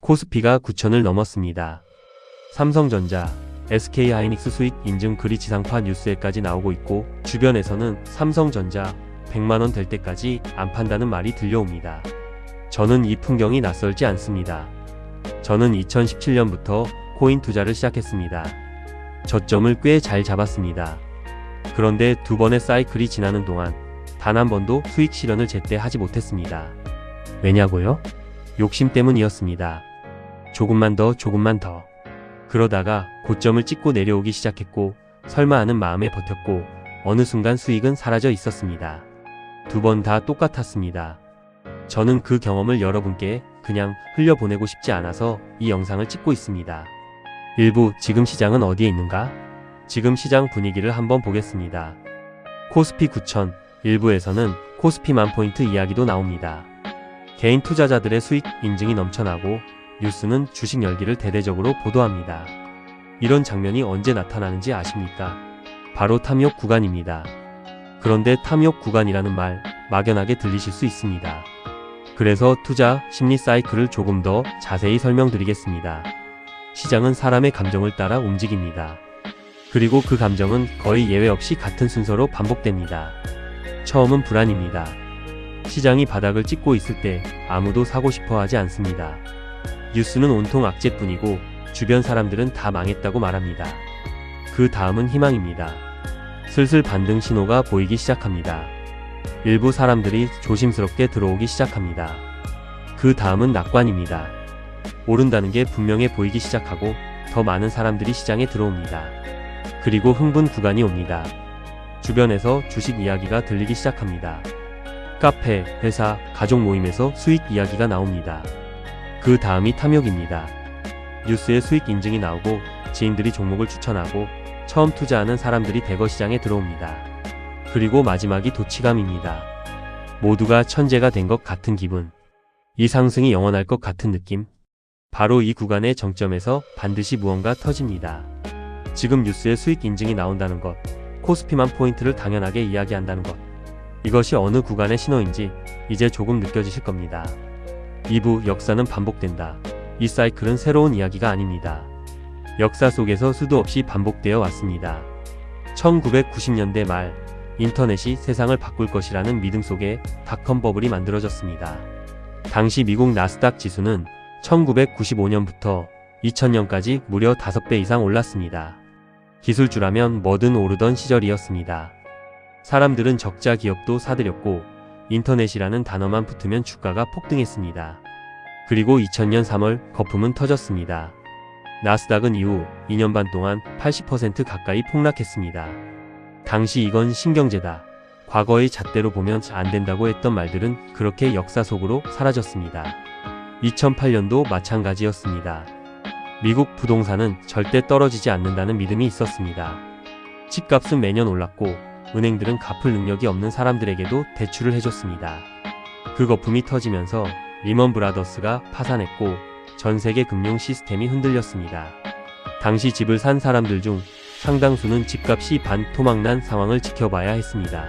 코스피가 9천을 넘었습니다. 삼성전자, SK하이닉스 수익 인증 글이 지상파 뉴스에까지 나오고 있고, 주변에서는 삼성전자 100만원 될 때까지 안 판다는 말이 들려옵니다. 저는 이 풍경이 낯설지 않습니다. 저는 2017년부터 코인 투자를 시작했습니다. 저점을 꽤 잘 잡았습니다. 그런데 두 번의 사이클이 지나는 동안 단 한 번도 수익 실현을 제때 하지 못했습니다. 왜냐고요? 욕심 때문이었습니다. 조금만 더. 그러다가 고점을 찍고 내려오기 시작했고, 설마 하는 마음에 버텼고, 어느 순간 수익은 사라져 있었습니다. 두 번 다 똑같았습니다. 저는 그 경험을 여러분께 그냥 흘려보내고 싶지 않아서 이 영상을 찍고 있습니다. 1부, 지금 시장은 어디에 있는가? 지금 시장 분위기를 한번 보겠습니다. 코스피 9천, 1부에서는 코스피 만포인트 이야기도 나옵니다. 개인 투자자들의 수익 인증이 넘쳐나고, 뉴스는 주식 열기를 대대적으로 보도합니다. 이런 장면이 언제 나타나는지 아십니까? 바로 탐욕 구간입니다. 그런데 탐욕 구간이라는 말 막연하게 들리실 수 있습니다. 그래서 투자 심리 사이클을 조금 더 자세히 설명드리겠습니다. 시장은 사람의 감정을 따라 움직입니다. 그리고 그 감정은 거의 예외 없이 같은 순서로 반복됩니다. 처음은 불안입니다. 시장이 바닥을 찍고 있을 때 아무도 사고 싶어 하지 않습니다. 뉴스는 온통 악재뿐이고 주변 사람들은 다 망했다고 말합니다. 그 다음은 희망입니다. 슬슬 반등 신호가 보이기 시작합니다. 일부 사람들이 조심스럽게 들어오기 시작합니다. 그 다음은 낙관입니다. 오른다는 게 분명해 보이기 시작하고 더 많은 사람들이 시장에 들어옵니다. 그리고 흥분 구간이 옵니다. 주변에서 주식 이야기가 들리기 시작합니다. 카페, 회사, 가족 모임에서 수익 이야기가 나옵니다. 그 다음이 탐욕입니다. 뉴스에 수익 인증이 나오고 지인들이 종목을 추천하고 처음 투자하는 사람들이 대거 시장에 들어옵니다. 그리고 마지막이 도치감입니다. 모두가 천재가 된 것 같은 기분. 이 상승이 영원할 것 같은 느낌. 바로 이 구간의 정점에서 반드시 무언가 터집니다. 지금 뉴스에 수익 인증이 나온다는 것, 코스피만 포인트를 당연하게 이야기한다는 것. 이것이 어느 구간의 신호인지 이제 조금 느껴지실 겁니다. 2부, 역사는 반복된다. 이 사이클은 새로운 이야기가 아닙니다. 역사 속에서 수도 없이 반복되어 왔습니다. 1990년대 말, 인터넷이 세상을 바꿀 것이라는 믿음 속에 닷컴 버블이 만들어졌습니다. 당시 미국 나스닥 지수는 1995년부터 2000년까지 무려 5배 이상 올랐습니다. 기술주라면 뭐든 오르던 시절이었습니다. 사람들은 적자 기업도 사들였고 인터넷이라는 단어만 붙으면 주가가 폭등했습니다. 그리고 2000년 3월 거품은 터졌습니다. 나스닥은 이후 2년 반 동안 80% 가까이 폭락했습니다. 당시 이건 신경제다. 과거의 잣대로 보면 안 된다고 했던 말들은 그렇게 역사 속으로 사라졌습니다. 2008년도 마찬가지였습니다. 미국 부동산은 절대 떨어지지 않는다는 믿음이 있었습니다. 집값은 매년 올랐고 은행들은 갚을 능력이 없는 사람들에게도 대출을 해줬습니다. 그 거품이 터지면서 리먼 브라더스가 파산했고 전 세계 금융 시스템이 흔들렸습니다. 당시 집을 산 사람들 중 상당수는 집값이 반토막난 상황을 지켜봐야 했습니다.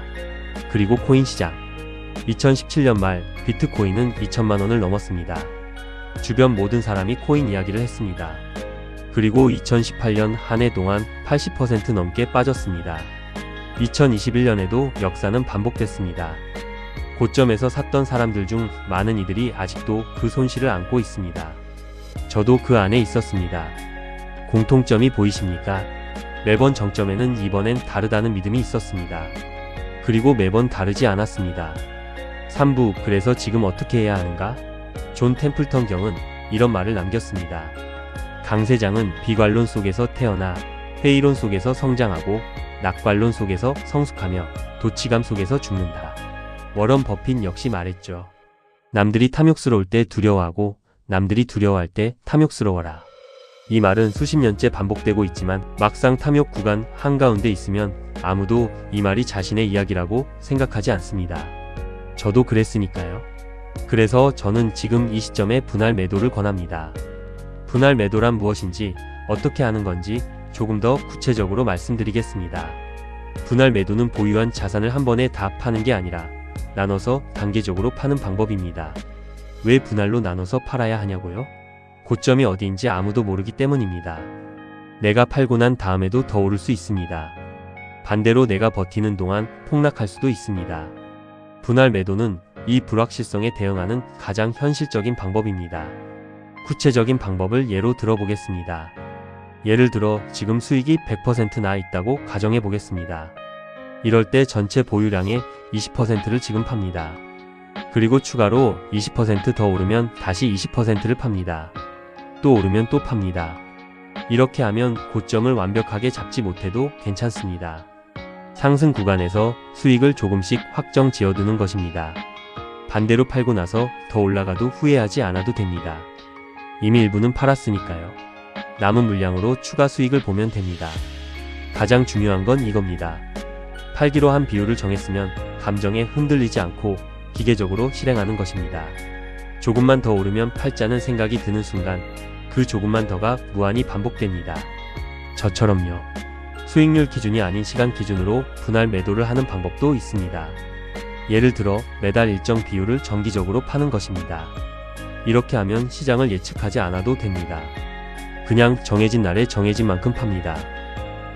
그리고 코인 시장. 2017년 말 비트코인은 2천만 원을 넘었습니다. 주변 모든 사람이 코인 이야기를 했습니다. 그리고 2018년 한 해 동안 80% 넘게 빠졌습니다. 2021년에도 역사는 반복됐습니다. 고점에서 샀던 사람들 중 많은 이들이 아직도 그 손실을 안고 있습니다. 저도 그 안에 있었습니다. 공통점이 보이십니까? 매번 정점에는 이번엔 다르다는 믿음이 있었습니다. 그리고 매번 다르지 않았습니다. 3부, 그래서 지금 어떻게 해야 하는가? 존 템플턴 경은 이런 말을 남겼습니다. 강세장은 비관론 속에서 태어나 회의론 속에서 성장하고 낙관론 속에서 성숙하며 도치감 속에서 죽는다. 워런 버핏 역시 말했죠. 남들이 탐욕스러울 때 두려워하고 남들이 두려워할 때 탐욕스러워라. 이 말은 수십 년째 반복되고 있지만 막상 탐욕 구간 한가운데 있으면 아무도 이 말이 자신의 이야기라고 생각하지 않습니다. 저도 그랬으니까요. 그래서 저는 지금 이 시점에 분할 매도를 권합니다. 분할 매도란 무엇인지 어떻게 하는 건지 조금 더 구체적으로 말씀드리겠습니다. 분할 매도는 보유한 자산을 한 번에 다 파는 게 아니라 나눠서 단계적으로 파는 방법입니다. 왜 분할로 나눠서 팔아야 하냐고요? 고점이 어디인지 아무도 모르기 때문입니다. 내가 팔고 난 다음에도 더 오를 수 있습니다. 반대로 내가 버티는 동안 폭락할 수도 있습니다. 분할 매도는 이 불확실성에 대응하는 가장 현실적인 방법입니다. 구체적인 방법을 예로 들어보겠습니다. 예를 들어 지금 수익이 100% 나 있다고 가정해 보겠습니다. 이럴 때 전체 보유량의 20%를 지금 팝니다. 그리고 추가로 20% 더 오르면 다시 20%를 팝니다. 또 오르면 또 팝니다. 이렇게 하면 고점을 완벽하게 잡지 못해도 괜찮습니다. 상승 구간에서 수익을 조금씩 확정 지어두는 것입니다. 반대로 팔고 나서 더 올라가도 후회하지 않아도 됩니다. 이미 일부는 팔았으니까요. 남은 물량으로 추가 수익을 보면 됩니다. 가장 중요한 건 이겁니다. 팔기로 한 비율을 정했으면 감정에 흔들리지 않고 기계적으로 실행하는 것입니다. 조금만 더 오르면 팔자는 생각이 드는 순간 그 조금만 더가 무한히 반복됩니다. 저처럼요. 수익률 기준이 아닌 시간 기준으로 분할 매도를 하는 방법도 있습니다. 예를 들어 매달 일정 비율을 정기적으로 파는 것입니다. 이렇게 하면 시장을 예측하지 않아도 됩니다. 그냥 정해진 날에 정해진 만큼 팝니다.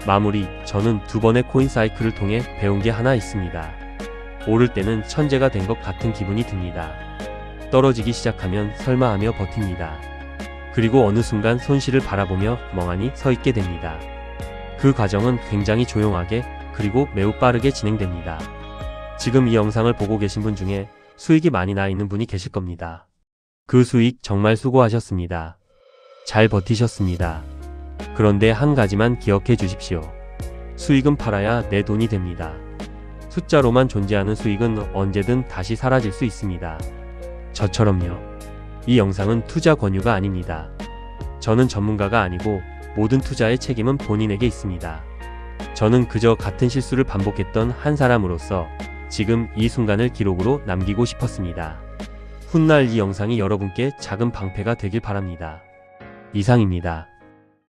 마무리, 저는 2번의 코인 사이클을 통해 배운 게 하나 있습니다. 오를 때는 천재가 된 것 같은 기분이 듭니다. 떨어지기 시작하면 설마 하며 버팁니다. 그리고 어느 순간 손실을 바라보며 멍하니 서 있게 됩니다. 그 과정은 굉장히 조용하게 그리고 매우 빠르게 진행됩니다. 지금 이 영상을 보고 계신 분 중에 수익이 많이 나 있는 분이 계실 겁니다. 그 수익 정말 수고하셨습니다. 잘 버티셨습니다. 그런데 한 가지만 기억해 주십시오. 수익은 팔아야 내 돈이 됩니다. 숫자로만 존재하는 수익은 언제든 다시 사라질 수 있습니다. 저처럼요. 이 영상은 투자 권유가 아닙니다. 저는 전문가가 아니고 모든 투자의 책임은 본인에게 있습니다. 저는 그저 같은 실수를 반복했던 한 사람으로서 지금 이 순간을 기록으로 남기고 싶었습니다. 훗날 이 영상이 여러분께 작은 방패가 되길 바랍니다. 이상입니다.